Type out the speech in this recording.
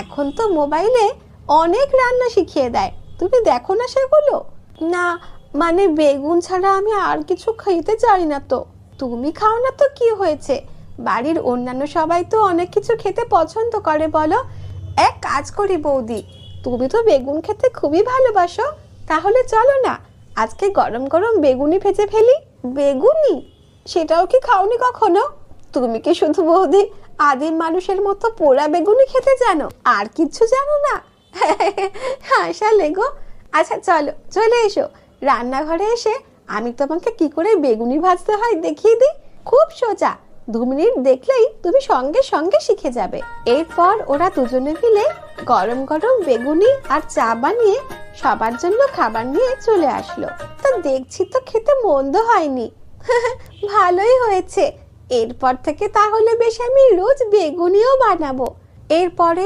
এখন তো মোবাইলে অনেক রান্না শিখিয়ে দেয়, তুমি দেখো না সেগুলো? না, মানে বেগুন ছাড়া আমি আর কিছু খেতে চাই না তো। তুমি খাও না তো কি হয়েছে, বাড়ির অন্যান্য সবাই তো অনেক কিছু খেতে পছন্দ করে বলো। এক কাজ করি বৌদি, তুমি তো বেগুন খেতে খুবই ভালোবাসো, তাহলে চলো না আজকে গরম গরম বেগুনি ভেজে ফেলি। বেগুনি? সেটাও কি খাওনি কখনো? তুমি কি শুধু বৌদি আদিম মানুষের মতো পোড়া বেগুনি খেতে জানো, আর কিছু জানো না? হাসালে গো। আচ্ছা চলো, চলে এসো রান্নাঘরে, এসে আমি তোমাকে কি করে বেগুনি ভাজতে হয় দেখিয়ে দিই। খুব সোজা, 2 মিনিট দেখলেই তুমি সঙ্গে সঙ্গে শিখে যাবে। এরপর ওরা দুজনে মিলে গরম গরম বেগুনি আর চা বানিয়ে সবার জন্য খাবার নিয়ে চলে আসলো। তা দেখছি তো খেতে মন্দ হয়নি। ভালোই হয়েছে। এরপর থেকে তাহলে বেশ আমি রোজ বেগুনিও বানাবো। এরপরে